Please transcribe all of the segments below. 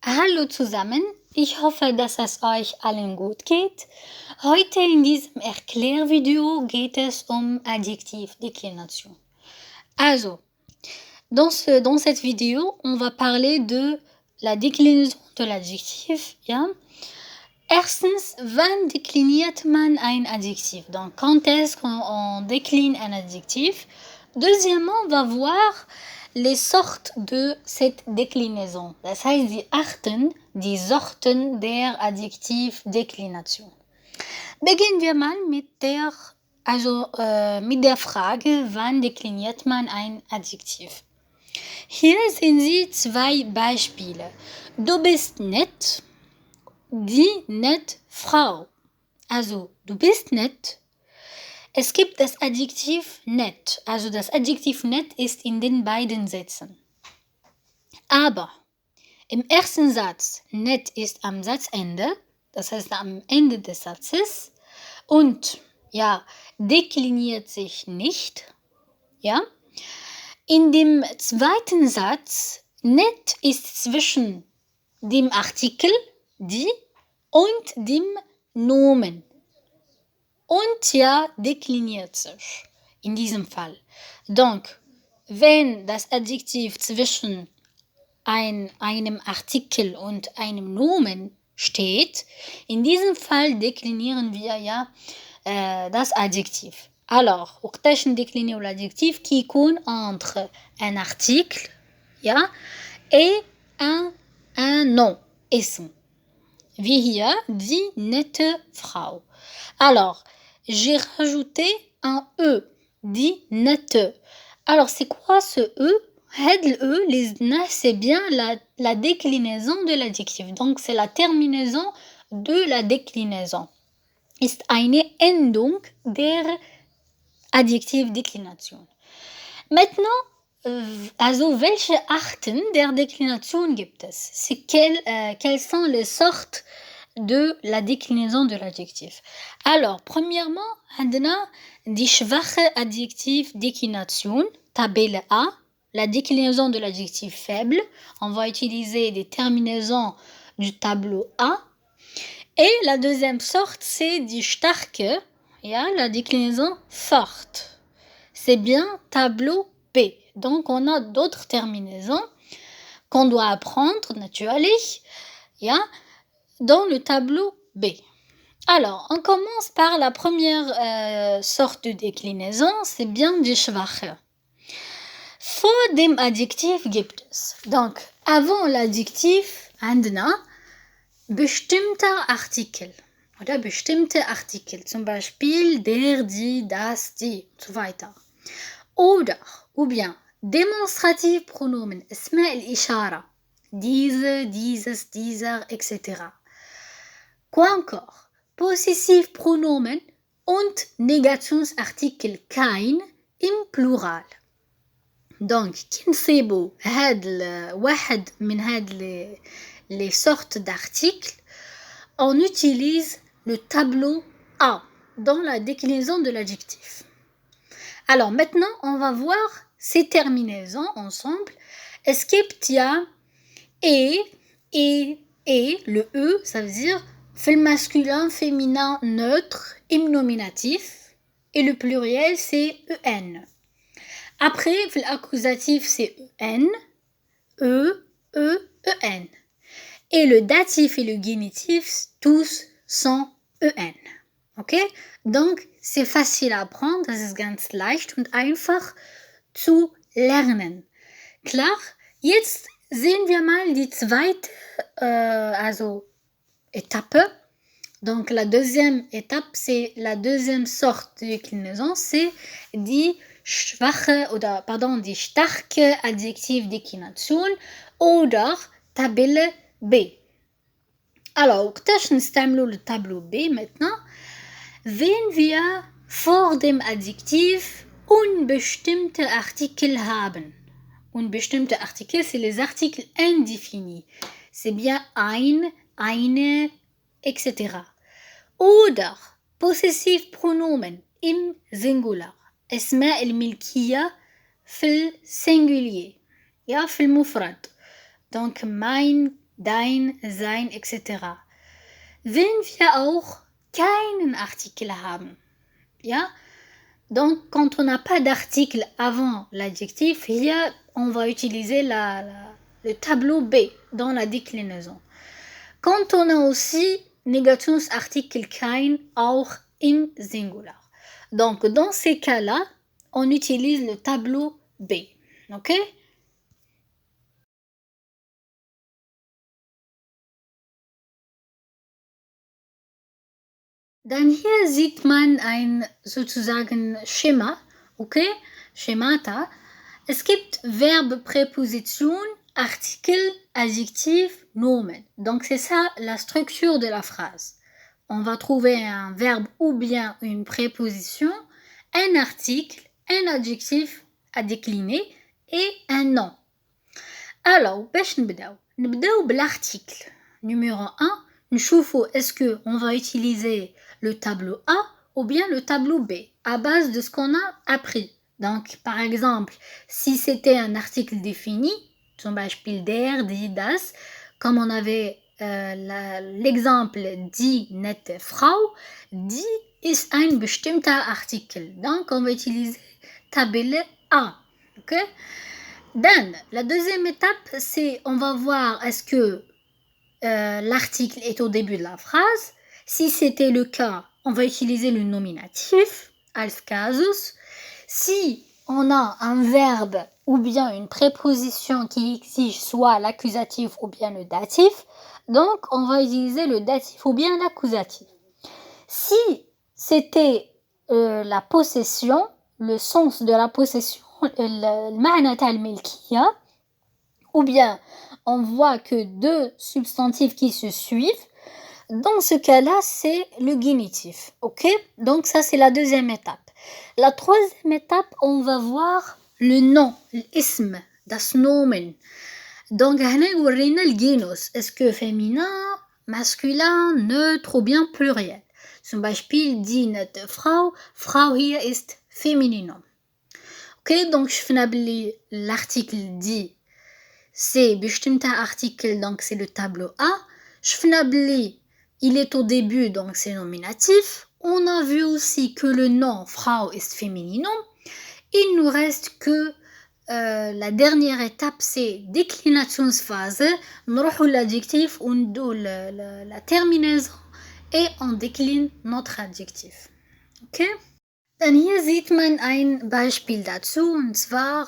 Hallo zusammen, ich hoffe, dass es euch allen gut geht. Heute in diesem Erklärvideo geht es um Adjektivdéclination. Also, dans cette vidéo, on va parler de la déclinaison de l'adjectif. Ja? Erstens, wann décliniert man ein Adjektif? Donc, quand est-ce qu'on décline un adjectif? Deuxièmement, on va voir les sortes de cette déclinaison. Das heißt, die Arten, die Sorten der Adjektivdeklination. Beginnen wir mal mit der Frage, wann dekliniert man ein Adjektiv? Hier sehen Sie zwei Beispiele. Du bist nett, die nett Frau. Also, du bist nett. Es gibt das Adjektiv nett. Also das Adjektiv nett ist in den beiden Sätzen. Aber im ersten Satz, nett ist am Satzende, das heißt am Ende des Satzes, und ja, dekliniert sich nicht. Ja? In dem zweiten Satz, nett ist zwischen dem Artikel die und dem Nomen. Und ja, dekliniert sich in diesem Fall. Donc, wenn das Adjektiv zwischen einem Artikel und einem Nomen steht, in diesem Fall deklinieren wir ja das Adjektif. Alors, وقتاش نديكلينيو l'adjectif qui يكون entre un article, ja, et un nom, اسم. Wie hier, die nette Frau. Alors, j'ai rajouté un E, dit nette. Alors, c'est quoi ce E? C'est bien la déclinaison de l'adjectif. Donc, c'est la terminaison de la déclinaison. Ist eine Endung der Adjektivdeklination. Maintenant, also welche Arten der Deklination gibt es? Quelles sont les sortes de la déclinaison de l'adjectif? Alors, premièrement, عندنا die schwache Adjektivdeklination, tabelle A, la déclinaison de l'adjectif faible. On va utiliser des terminaisons du tableau A. Et la deuxième sorte, c'est die starke, ja, la déclinaison forte. C'est bien tableau B. Donc, on a d'autres terminaisons qu'on doit apprendre, natürlich, ja, dans le tableau B. Alors, on commence par la première sorte de déclinaison, c'est bien die schwache. Vor dem Adjektiv gibt es. Donc, avant l'adjectif, عندنا bestimmter Artikel oder bestimmte Artikel, zum Beispiel der, die, das, die und so weiter. Ou bien Demonstrativpronomen, اسماء الإشارة, diese, dieses, dieser, etc. Quoi encore? Possessivpronomen und Negationsartikel kein im Plural. Donc, كي نصيبوا واحد من les sortes d'articles, on utilise le tableau A dans la déclinaison de l'adjectif. Alors maintenant, on va voir ces terminaisons ensemble. Es gibt ja et, le E, ça veut dire fait le masculin, féminin, neutre, im nominatif, et le pluriel c'est EN. Après, l'accusatif c'est EN, EN. Et le datif et le génitif, tous sont EN. Okay? Donc, c'est facile à apprendre, das ist ganz leicht und einfach zu lernen. Klar? Jetzt sehen wir mal die zweite étape. Donc, la deuxième étape, c'est la deuxième sorte de déclinaison, c'est die die starke Adjektivdeklination oder Tabelle B. Alors, وقتاش نستعملوا le tableau B maintenant? Wenn wir vor dem Adjektiv unbestimmte Artikel haben. Unbestimmte Artikel, c'est les articles indéfinis. C'est bien ein, eine, etc. Oder Possessivpronomen im Singular. اسماء الملكية في السنجولير, ja, في المفرد. Donc, mein dein, sein, etc. Wenn wir auch keinen Artikel haben, ja, donc quand on n'a pas d'article avant l'adjectif, hier on va utiliser le tableau B dans la déclinaison. Quand on a aussi Negationsartikel kein auch im Singular. Donc dans ces cas-là, on utilise le tableau B. Ok? Dann hier sieht man ein sozusagen Schema, okay? Schemata. Es gibt Verbe, Präposition, Artikel, Adjectif, Nomen. Donc c'est ça la structure de la phrase. On va trouver un verbe ou bien une préposition, un article, un adjectif à décliner et un nom. Alors, باش نبداو بالarticle. Numéro 1, نشوفوا est-ce que on va utiliser le tableau A ou bien le tableau B à base de ce qu'on a appris. Donc, par exemple, si c'était un article défini, zum Beispiel der, die, das, comme on avait l'exemple die nette Frau, die ist ein bestimmter Artikel. Donc, on va utiliser Tabelle A. Ok? Then, la deuxième étape, c'est on va voir est-ce que l'article est au début de la phrase. Si c'était le cas, on va utiliser le nominatif, als casus. Si on a un verbe ou bien une préposition qui exige soit l'accusatif ou bien le datif, donc on va utiliser le datif ou bien l'accusatif. Si c'était la possession, le sens de la possession, المعنى تاع الملكية, ou bien on voit que deux substantifs qui se suivent, dans ce cas-là, c'est le génitif. Ok? Donc ça, c'est la deuxième étape. La troisième étape, on va voir le nom, l'ism, das Nomen. Donc, هنا يورينا الجينوس. Est-ce que féminin, masculin, neutre ou bien pluriel? Zum Beispiel die nette Frau. Frau hier ist Femininum. Ok, donc شفنا بلي l'article dit c'est bestimmter article, donc c'est le tableau A. شفنا بلي il est au début, donc c'est nominatif. On a vu aussi que le nom Frau ist Femininum. Il nous reste que la dernière étape, c'est déclinationsphase. نروحوا l'adjectif, on donne la terminaison et on décline notre adjectif. Okay? Dann hier sieht man ein Beispiel dazu, und zwar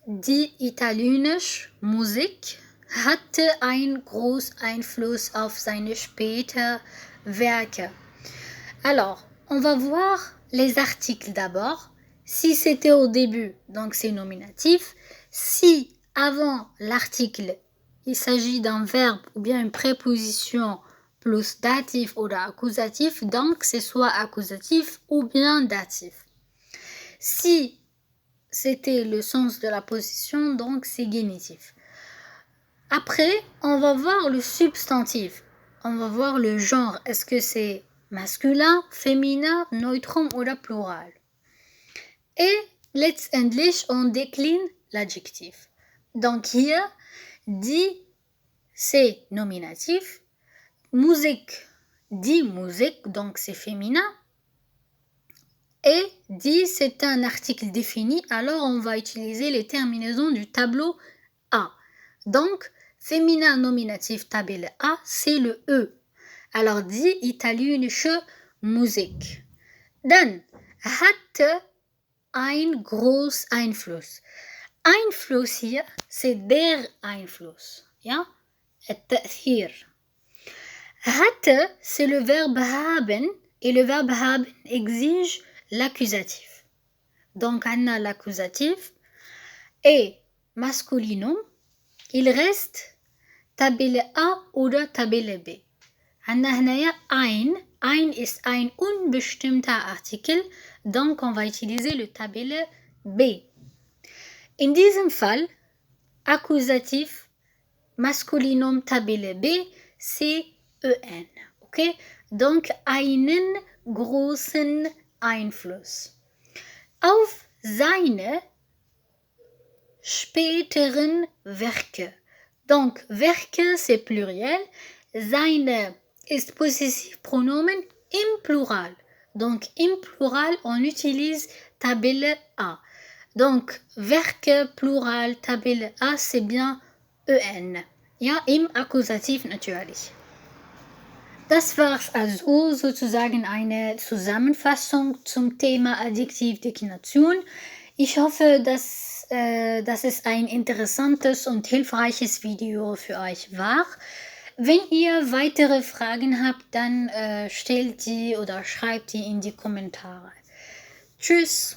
die italienische Musik hatte einen großen Einfluss auf seine späteren Werke. Alors, on va voir les articles d'abord. Si c'était au début, donc c'est nominatif. Si avant l'article, il s'agit d'un verbe ou bien une préposition plus datif ou accusatif, donc c'est soit accusatif ou bien datif. Si c'était le sens de la position, donc c'est génitif. Après, on va voir le substantif. On va voir le genre. Est-ce que c'est masculin, féminin, neutrum ou plural? Et letztendlich, on décline l'adjectif. Donc hier, die, c'est nominatif. Musique, die Musik, donc c'est féminin. Et die, c'est un article défini, alors on va utiliser les terminaisons du tableau A. Donc, féminin nominatif Tabelle A, c'est le E. Alors, die italienische Musik. Dann, hatte ein groß Einfluss. Einfluss hier, c'est der Einfluss. Ja? التأثير. Hatte, c'est le verbe haben, et le verbe haben exige l'accusatif. Donc, on a l'accusatif et masculinum, il reste Tabelle A oder Tabelle B. عندنا هنايا ein ist ein unbestimmter Artikel, donc on va utiliser le Tabelle B. In diesem Fall, accusatif masculinum Tabelle B, c'est EN. Okay? Donc einen großen Einfluss auf seine späteren Werke. Donc, Werke, c'est pluriel. Seine ist Possessivpronomen im Plural. Donc, im Plural, on utilise Tabelle A. Donc, Werke, Plural, Tabelle A, c'est bien EN. Ja, im Akkusativ natürlich. Das war's also sozusagen eine Zusammenfassung zum Thema Adjektivdeklination. Ich hoffe, dass es ein interessantes und hilfreiches Video für euch war. Wenn ihr weitere Fragen habt, dann stellt die oder schreibt die in die Kommentare. Tschüss!